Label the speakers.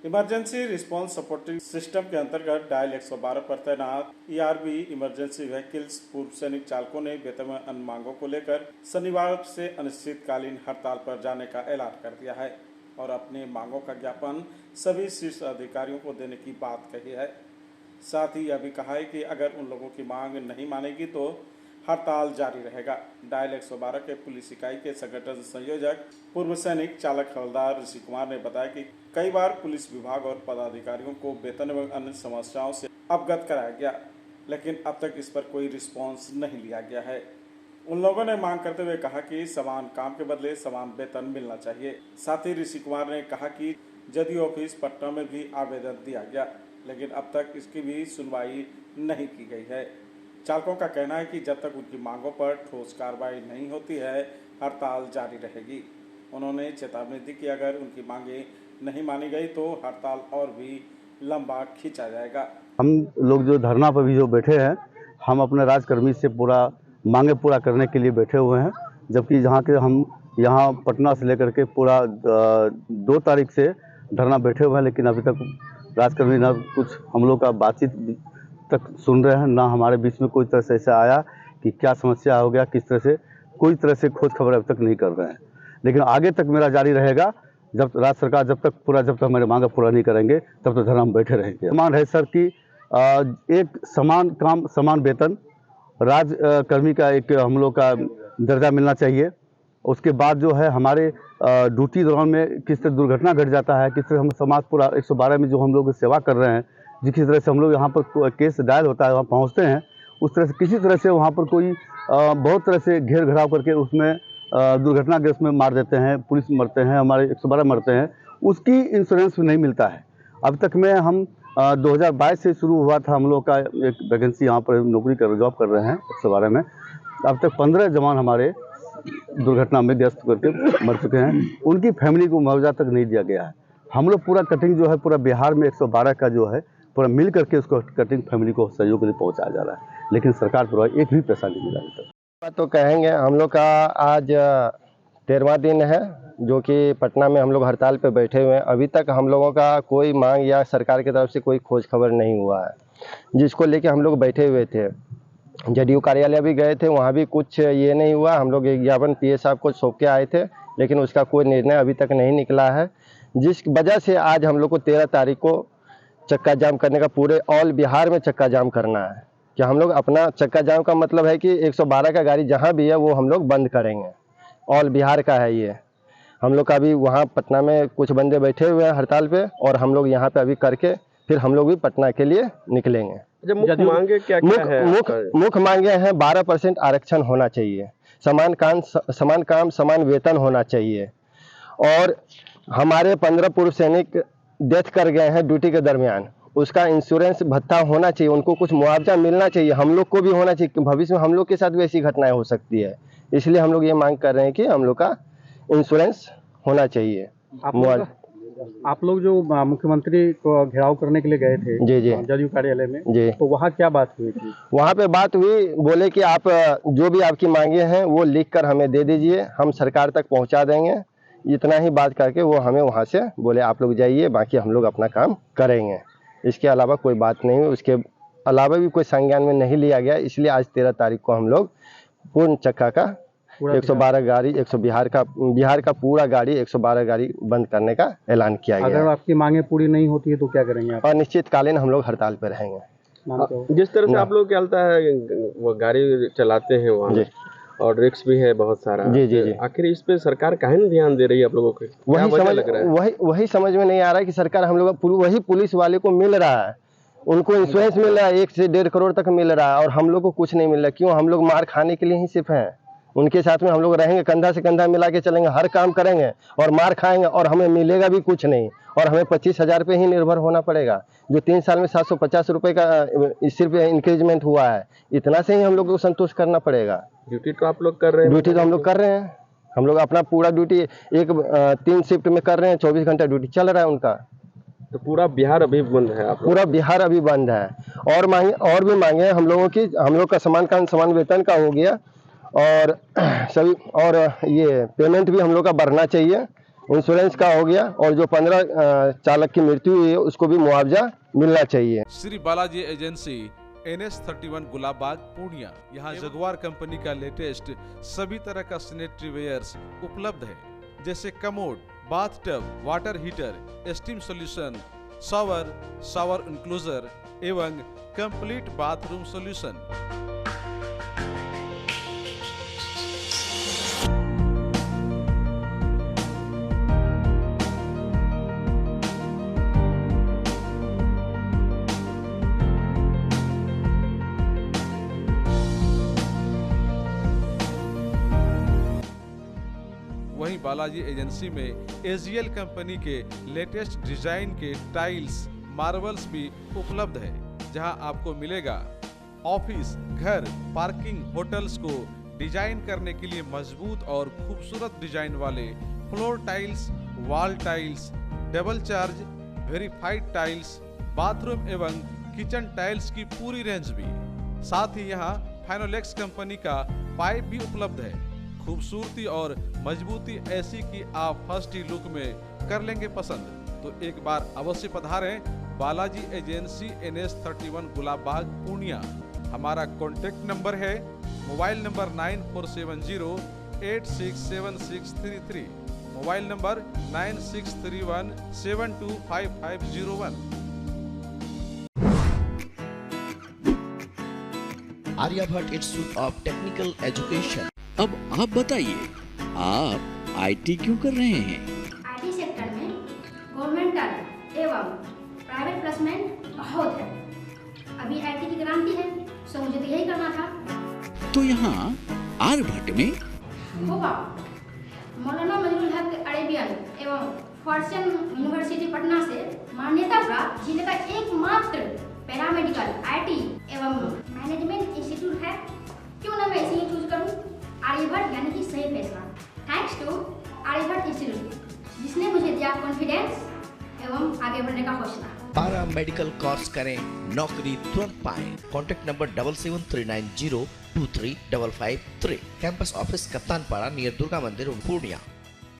Speaker 1: Emergency response supporting system के अंतर्गत dial 112 पर तैनात ईआरबी इमरजेंसी व्हीकल्स पूर्व सैनिक चालकों ने वेतन व अन्य मांगों को लेकर शनिवार से अनिश्चितकालीन हड़ताल पर जाने का ऐलान कर दिया है और अपनी मांगों का ज्ञापन सभी शीर्ष अधिकारियों को देने की बात कही है। साथ ही यह भी कहा है कि अगर उन लोगों की मांग नहीं मानेगी तो हड़ताल जारी रहेगा। डायल 112 के पुलिस इकाई के संगठन संयोजक पूर्व सैनिक चालक हवलदार ऋषि कुमार ने बताया कि कई बार पुलिस विभाग और पदाधिकारियों को वेतन एवं अन्य समस्याओं से अवगत कराया गया, लेकिन अब तक इस पर कोई रिस्पांस नहीं लिया गया है। उन लोगों ने मांग करते हुए कहा कि समान काम के बदले समान वेतन मिलना चाहिए। साथ ही ऋषि कुमार ने कहा कि जदयू ऑफिस पटना में भी आवेदन दिया गया, लेकिन अब तक इसकी भी सुनवाई नहीं की गई है। चालकों का कहना है कि जब तक उनकी मांगों पर ठोस कार्रवाई नहीं होती है, हड़ताल जारी रहेगी। उन्होंने चेतावनी दी कि अगर उनकी मांगे नहीं मानी गई तो हड़ताल और भी लंबा खींचा जाएगा।
Speaker 2: हम लोग जो धरना पर भी जो बैठे हैं, हम अपने राजकर्मी से पूरा मांगे पूरा करने के लिए बैठे हुए हैं, जबकि हम यहाँ पटना से लेकर के पूरा 2 तारीख से धरना बैठे हुए हैं, लेकिन अभी तक राजकर्मी ना कुछ हम लोग का बातचीत तक सुन रहे हैं, ना हमारे बीच में कोई तरह से ऐसा आया कि क्या समस्या हो गया, किस तरह से कोई तरह से खोज खबर अभी तक नहीं कर रहे हैं। लेकिन आगे तक मेरा जारी रहेगा, जब राज्य सरकार जब तक हमारी मांग पूरा नहीं करेंगे तब तक धरना हम बैठे रहेंगे। मांग है सर कि एक समान काम समान वेतन, राजकर्मी का एक हम लोग का दर्जा मिलना चाहिए। उसके बाद जो है हमारे ड्यूटी दौरान में किस तरह दुर्घटना घट जाता है, किस तरह हम समाज पूरा 112 में जो हम लोग सेवा कर रहे हैं, जिस तरह से हम लोग यहाँ पर केस डायल होता है वहाँ पहुँचते हैं, उस तरह से किसी तरह से वहाँ पर कोई बहुत तरह से घेर घराव करके उसमें दुर्घटनाग्रस्त में मार देते हैं, पुलिस मरते हैं, हमारे 112 मरते हैं, उसकी इंश्योरेंस नहीं मिलता है। अब तक में हम 2022 से शुरू हुआ था हम लोग का एक वैकेंसी, यहाँ पर जॉब कर रहे हैं 112 में। अब तक 15 जवान हमारे दुर्घटना में ग्रस्त करके मर चुके हैं, उनकी फैमिली को मुआवजा तक नहीं दिया गया है। हम लोग पूरा कटिंग जो है पूरा बिहार में 112 का जो है पूरा मिल करके उसको कटिंग फैमिली को सहयोग के लिए पहुँचाया जा रहा है, लेकिन सरकार द्वारा एक भी पैसा नहीं मिला अभी तक।
Speaker 3: तो कहेंगे हम लोग का आज 13वां दिन है जो कि पटना में हम लोग हड़ताल पे बैठे हुए हैं। अभी तक हम लोगों का कोई मांग या सरकार की तरफ से कोई खोज खबर नहीं हुआ है, जिसको लेके हम लोग बैठे हुए थे। जदयू कार्यालय भी गए थे, वहाँ भी कुछ ये नहीं हुआ। हम लोग ज्ञापन पीए साहब को सौंप के आए थे, लेकिन उसका कोई निर्णय अभी तक नहीं निकला है, जिस वजह से आज हम लोग को 13 तारीख को चक्का जाम करने का, पूरे ऑल बिहार में चक्का जाम करना है। कि हम लोग अपना चक्का जाम का मतलब है कि 112 का गाड़ी जहां भी है वो हम लोग बंद करेंगे। ऑल बिहार का है ये। हम लोग का अभी वहां पटना में कुछ बंदे बैठे हुए हैं हड़ताल पे, और हम लोग यहाँ पे अभी करके फिर हम लोग भी पटना के लिए निकलेंगे।
Speaker 4: मुख्य मांगे क्या है?
Speaker 3: मुख्य मांगे हैं 12% आरक्षण होना चाहिए, समान काम समान वेतन होना चाहिए, और हमारे 15 पूर्व सैनिक डेथ कर गए हैं ड्यूटी के दरमियान, उसका इंश्योरेंस भत्ता होना चाहिए, उनको कुछ मुआवजा मिलना चाहिए, हम लोग को भी होना चाहिए। भविष्य में हम लोग के साथ भी ऐसी घटनाएं हो सकती है, इसलिए हम लोग ये मांग कर रहे हैं कि हम लोग का इंश्योरेंस होना चाहिए।
Speaker 4: आप लोग जो मुख्यमंत्री को घेराव करने के लिए गए थे
Speaker 3: जी
Speaker 4: जदयू कार्यालय में
Speaker 3: जी,
Speaker 4: तो वहाँ क्या बात हुई थी?
Speaker 3: वहाँ पे बात हुई, बोले कि आप जो भी आपकी मांगे हैं वो लिख कर हमें दे दीजिए, हम सरकार तक पहुँचा देंगे। इतना ही बात करके वो हमें वहाँ से बोले आप लोग जाइए, बाकी हम लोग अपना काम करेंगे। इसके अलावा कोई बात नहीं हुई, उसके अलावा भी कोई संज्ञान में नहीं लिया गया। इसलिए आज 13 तारीख को हम लोग पूर्ण चक्का का 112 गाड़ी बिहार का पूरा गाड़ी 112 गाड़ी बंद करने का ऐलान किया गया।
Speaker 4: अगर आपकी मांगे पूरी नहीं होती है तो क्या करेंगे आप?
Speaker 3: अनिश्चितकालीन हम लोग हड़ताल पर रहेंगे।
Speaker 4: जिस तरह से आप लोग चलता है वो गाड़ी चलाते हैं वहाँ और रिक्स भी है बहुत सारा।
Speaker 3: जी।
Speaker 4: आखिर इस पे सरकार काहे नहीं ध्यान दे रही है आप लोगों को?
Speaker 3: वही समझ में नहीं आ रहा है कि सरकार हम लोग वही पुलिस वाले को मिल रहा है, उनको इंश्योरेंस मिल रहा है 1 से 1.5 करोड़ तक मिल रहा है, और हम लोग को कुछ नहीं मिल रहा। क्यों? हम लोग मार खाने के लिए ही सिर्फ हैं, उनके साथ में हम लोग रहेंगे, कंधा से कंधा मिला के चलेंगे, हर काम करेंगे और मार खाएंगे, और हमें मिलेगा भी कुछ नहीं, और हमें 25,000 पे ही निर्भर होना पड़ेगा। जो 3 साल में 750 रुपये का सिर्फ इंक्रीजमेंट हुआ है, इतना से ही हम लोग को संतुष्ट करना पड़ेगा।
Speaker 4: ड्यूटी तो आप लोग कर रहे हैं?
Speaker 3: ड्यूटी तो हम लोग कर रहे हैं, हम लोग अपना पूरा ड्यूटी 3 शिफ्ट में कर रहे हैं, 24 घंटा ड्यूटी चल रहा है उनका।
Speaker 4: तो पूरा बिहार अभी बंद है?
Speaker 3: पूरा बिहार अभी बंद है। और भी मांगे हम लोगों की, हम लोग का समान काम समान वेतन का हो गया, और सभी, और ये पेमेंट भी हम लोग का बढ़ना चाहिए, इंश्योरेंस का हो गया, और जो 15 चालक की मृत्यु हुई है उसको भी मुआवजा मिलना चाहिए।
Speaker 5: Shri Balaji agency NH31 Gulabbagh Purnia. यहाँ जगुआर कंपनी का लेटेस्ट सभी तरह का सैनिटरी वेयर्स उपलब्ध है, जैसे commode, bathtub, water heater, steam solution, shower enclosure एवं कंप्लीट बाथरूम सॉल्यूशन। वहीं बालाजी एजेंसी में AGL कंपनी के लेटेस्ट डिजाइन के टाइल्स, मार्बल्स भी उपलब्ध है, जहां आपको मिलेगा ऑफिस, घर, पार्किंग, होटल्स को डिजाइन करने के लिए मजबूत और खूबसूरत डिजाइन वाले floor tiles, wall tiles, double charge, verified tiles, bathroom एवं किचन टाइल्स की पूरी रेंज भी। साथ ही यहाँ फाइनोलेक्स कंपनी का पाइप भी उपलब्ध है। खूबसूरती और मजबूती ऐसी कि आप फर्स्ट ही लुक में कर लेंगे पसंद। तो एक बार अवश्य पधारें बालाजी एजेंसी NH31 गुलाबबाग पूर्णिया। हमारा कॉन्टेक्ट नंबर है mobile number 9470867633, mobile number 9631725501।
Speaker 6: Aryabhatta institute of technical education.
Speaker 7: अब आप बताइए, आप IT क्यों कर रहे हैं?
Speaker 8: IT सेक्टर में गवर्नमेंटल एवं प्राइवेट प्लेसमेंट बहुत है। अभी IT की क्रांति है, सो मुझे तो यही करना था।
Speaker 7: तो यहाँ आर्यभट्ट में
Speaker 8: होगा मौलाना मजरूल हक अरेबियन एवं फॉर्च्यून यूनिवर्सिटी पटना से मान्यता प्राप्त जिले का एकमात्र पैरामेडिकल IT एवं मैनेजमेंट इंस्टीट्यूट है। क्यों ना मैं इसे ही चूज करूं? आर्यभट्ट यानी कि सही फैसला। थैंक्स टू आर्यभट्ट इंस्टीट्यूट, जिसने मुझे दिया कॉन्फिडेंस एवं आगे बढ़ने का हौसला।
Speaker 6: पारा मेडिकल कोर्स करें, नौकरी तुरंत पाएं। Contact number 7739023553। Campus office Kaptanpara near Durga मंदिर पूर्णिया।